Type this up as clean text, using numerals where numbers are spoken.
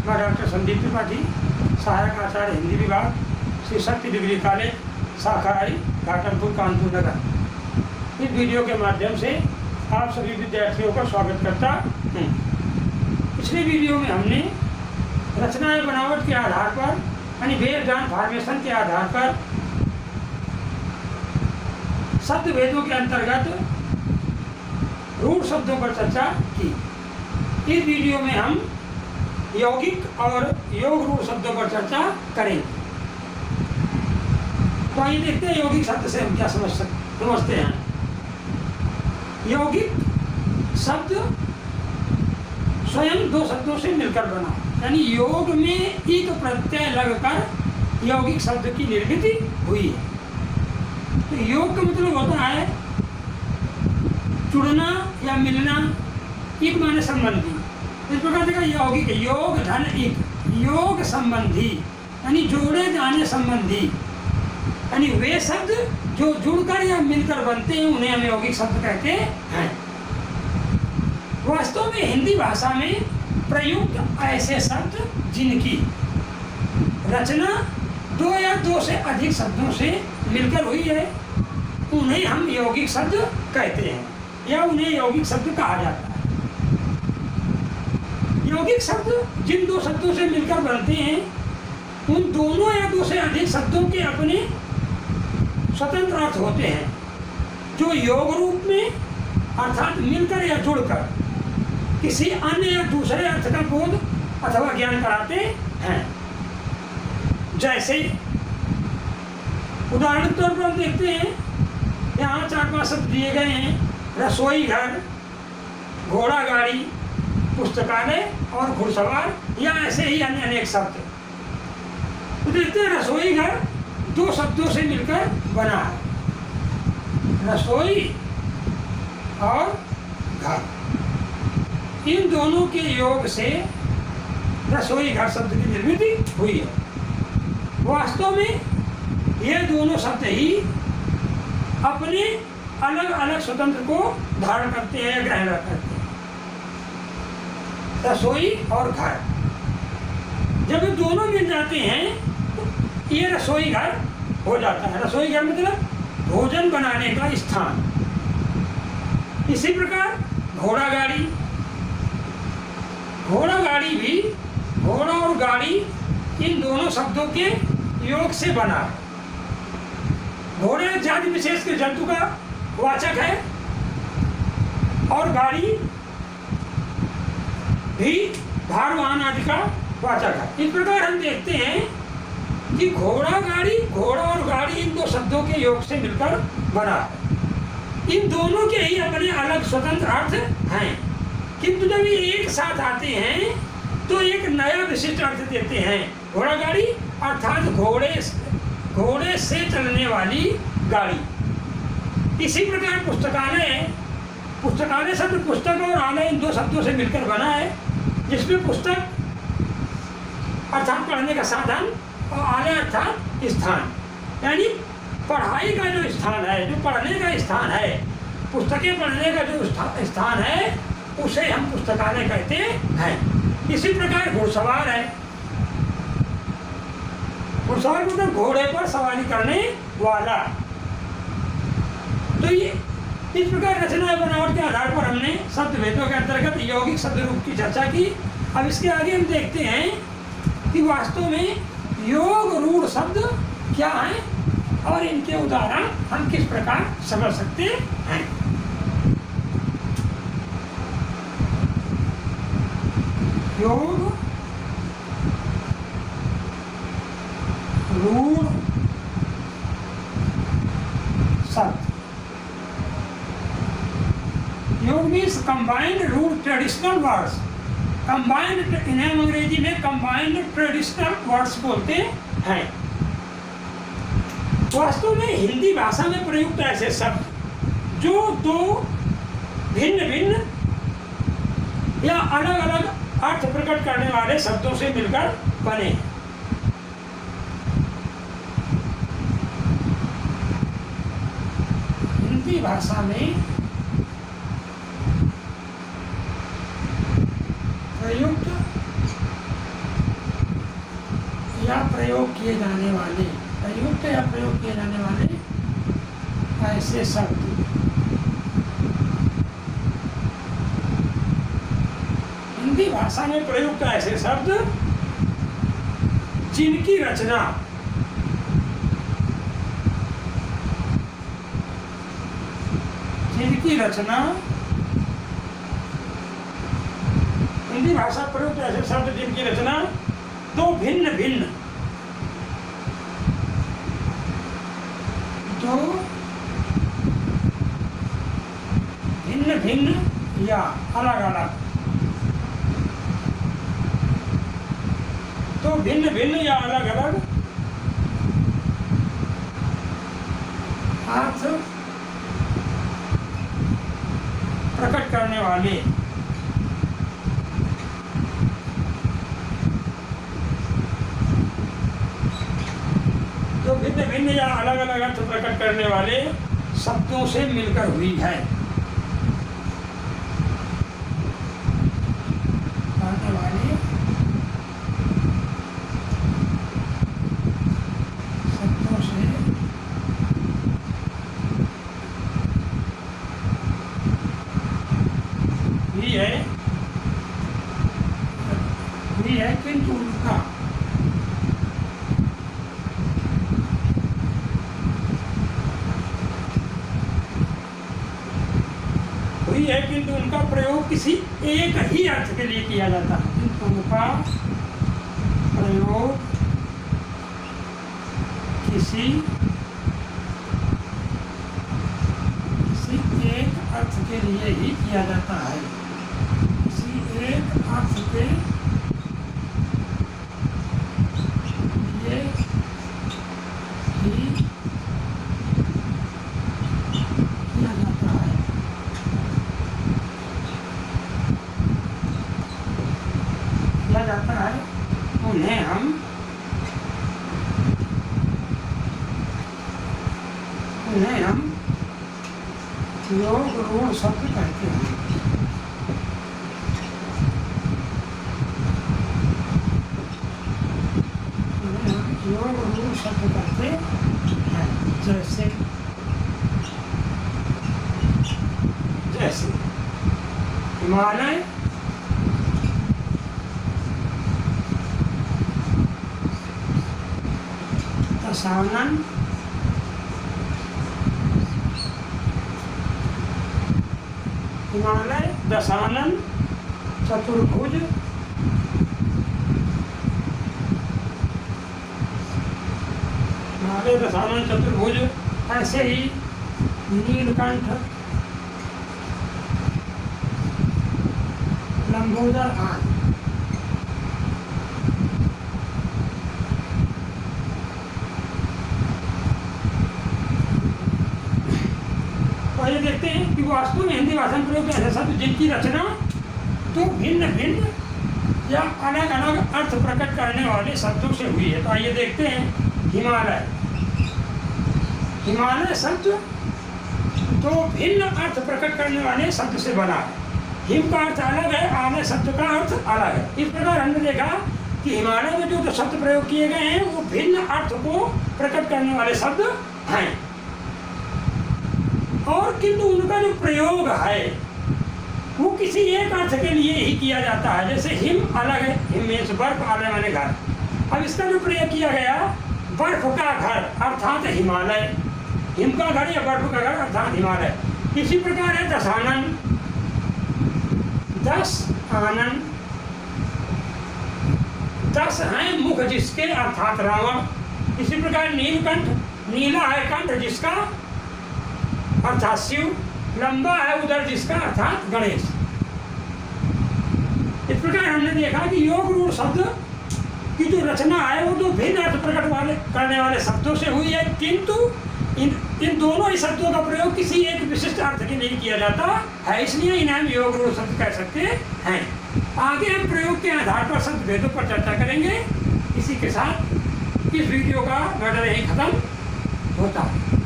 मैं डॉक्टर संदीप त्रिपाठी, सहायक आचार्य हिंदी विभाग, श्री शक्ति डिग्री कॉलेज, शाखा आई, घाटमपुर, कानपुर नगर। इस वीडियो के माध्यम से आप सभी विद्यार्थियों का स्वागत करता हूँ। पिछले वीडियो में हमने रचनाएं बनावट के आधार पर यानी बेस्ड ऑन फॉर्मेशन के आधार पर शब्द भेदों के अंतर्गत रूढ़ शब्दों पर चर्चा की। इस वीडियो में हम यौगिक और योग रूढ़ शब्दों पर चर्चा करेंगे। तो आइए देखते हैं यौगिक शब्द से हम क्या समझते हैं। यौगिक शब्द स्वयं दो शब्दों से मिलकर बना, यानी योग में एक प्रत्यय लगकर यौगिक शब्द की निर्मिति हुई है। तो योग का मतलब होता है जुड़ना या मिलना, एक माने संबंधी। इस प्रकार से यौगिक योग धन एक, योग संबंधी यानी जोड़े जाने संबंधी, यानी वे शब्द जो जुड़कर या मिलकर बनते हैं उन्हें हम यौगिक शब्द कहते हैं। वास्तव में हिंदी भाषा में प्रयुक्त ऐसे शब्द जिनकी रचना दो या दो से अधिक शब्दों से मिलकर हुई है उन्हें हम यौगिक शब्द कहते हैं या उन्हें यौगिक शब्द कहा जाता है। यौगिक शब्द जिन दो शब्दों से मिलकर बनते हैं उन दोनों या दो से अधिक शब्दों के अपने स्वतंत्र अर्थ होते हैं जो योग रूप में अर्थात मिलकर या जुड़कर किसी अन्य या दूसरे अर्थ का बोध अथवा ज्ञान कराते हैं। जैसे उदाहरण के तौर पर हम देखते हैं यहाँ 4-5 शब्द दिए गए हैं, रसोई घर, घोड़ा गाड़ी, पुस्तकालय और घुड़सवार, या ऐसे ही अन्य अनेक शब्द। तो देखते हैं रसोई घर दो शब्दों से मिलकर बना है, रसोई और घर। इन दोनों के योग से रसोई घर शब्द की निर्मिति हुई है। वास्तव में ये दोनों शब्द ही अपने अलग अलग स्वतंत्र को धारण करते हैं, ग्रहण करते हैं। रसोई और घर जब दोनों मिल जाते हैं ये रसोई घर हो जाता है। रसोई घर मतलब भोजन बनाने का स्थान। इसी प्रकार घोड़ा गाड़ी, घोड़ा गाड़ी भी घोड़ा और गाड़ी इन दोनों शब्दों के योग से बना है। घोड़ा जाति विशेष के जंतु का वाचक है और गाड़ी भी भार वाहन आदि का वाचक है। इस प्रकार हम देखते हैं कि घोड़ा गाड़ी, घोड़ा और गाड़ी इन दो शब्दों के योग से मिलकर बना है। इन दोनों के ही अपने अलग स्वतंत्र अर्थ हैं, किंतु जब ये एक साथ आते हैं तो एक नया विशिष्ट अर्थ देते हैं। घोड़ा गाड़ी अर्थात घोड़े से चलने वाली गाड़ी। इसी प्रकार पुस्तकालय, पुस्तकालय शब्द पुस्तक और आलय इन दो शब्दों से मिलकर बना है, जिसमें पुस्तक अर्थात पढ़ने का साधन और आलय अर्थात स्थान, यानी पढ़ाई का जो स्थान है, जो पढ़ने का स्थान है, पुस्तकें पढ़ने का जो स्थान है उसे हम पुस्तकालय कहते हैं। इसी प्रकार घुड़सवार है, घुड़सवार मतलब घोड़े पर सवारी करने वाला। तो ये इस प्रकार रचना बनावट के आधार पर हमने शब्द भेदों के अंतर्गत यौगिक शब्द रूप की चर्चा की। अब इसके आगे हम देखते हैं कि वास्तव में योग रूढ़ शब्द क्या हैं और इनके उदाहरण हम किस प्रकार समझ सकते हैं। योग रूढ़ शब्द, योग मीन्स कंबाइंड रूढ़ ट्रेडिशनल वर्ड्स। कंबाइंड इन्हें अंग्रेजी में कंबाइंड ट्रेडिशनल वर्ड्स बोलते हैं। वास्तव में हिंदी भाषा में प्रयुक्त ऐसे शब्द जो दो भिन्न भिन्न या अलग अलग अर्थ प्रकट करने वाले शब्दों से मिलकर बने। हिंदी भाषा में प्रयुक्त प्रयोग किए जाने वाले, प्रयुक्त या प्रयोग किए जाने वाले ऐसे शब्द, हिंदी भाषा में प्रयुक्त ऐसे शब्द जिनकी रचना हिंदी भाषा प्रयुक्त ऐसे शब्द जिनकी रचना दो भिन्न भिन्न या अलग अलग, तो भिन्न या अलग अलग अर्थ प्रकट करने वाले भिन्न या अलग अलग अर्थ प्रकट करने वाले शब्दों से मिलकर हुई है। शब्दों से हुई है किंतु उनका प्रयोग किसी एक ही अर्थ के लिए किया जाता है, किंतु उनका प्रयोग किसी एक अर्थ के लिए ही किया जाता है, किसी एक अर्थ के लिए ही किया जाता है। उन्हें हम योग रूढ़ शब्द कहते हैं। योग रूढ़ शब्द कहते हैं। जैसे हिमालय, दशानन, हिमालय, दशानन, चतुर्भुज, हिमालय, दशानन, चतुर्भुज, ऐसे ही नीलकंठ, लंबोदर आदि। ये देखते हैं कि वास्तव में हिंदी भाषा में प्रयोग ऐसे शब्द जिनकी रचना तो भिन्न या अलग अलग अर्थ प्रकट करने वाले शब्दों से हुई है। तो आइए देखते हैं हिमालय। हिमालय शब्द तो भिन्न अर्थ प्रकट करने वाले शब्द से बना है। हिम का अर्थ अलग है, आलय शब्द का अर्थ अलग है। इस प्रकार हमने देखा कि हिमालय में जो शब्द प्रयोग किए गए हैं वो भिन्न अर्थ को प्रकट करने वाले शब्द हैं, और किंतु उनका जो प्रयोग है वो किसी एक अर्थ के लिए ही किया जाता है। जैसे हिम अलग है, हिम मीन्स बर्फ, आलय माने घर। अब इसका जो प्रयोग किया गया बर्फ का घर अर्थात हिमालय, हिम का घर या बर्फ का घर अर्थात हिमालय। इसी प्रकार है दशानन, दस आनन, दस हैं मुख जिसके अर्थात रावण। इसी प्रकार नीलकंठ, नीला है कंठ जिसका अर्थात शिव, लंबा है उधर जिसका अर्थात गणेश। इस प्रकार हमने देखा कि योग रूढ़ शब्द की जो रचना है वो तो भिन्न अर्थ प्रकट करने वाले शब्दों से हुई है, किंतु इन दोनों ही शब्दों का प्रयोग किसी एक विशिष्ट अर्थ के लिए किया जाता है, इसलिए इन्हें हम योग रूढ़ शब्द कह सकते हैं। आगे हम प्रयोग के आधार पर शब्द भेदों पर चर्चा करेंगे। इसी के साथ इस वीडियो का मैटर यही खत्म होता है।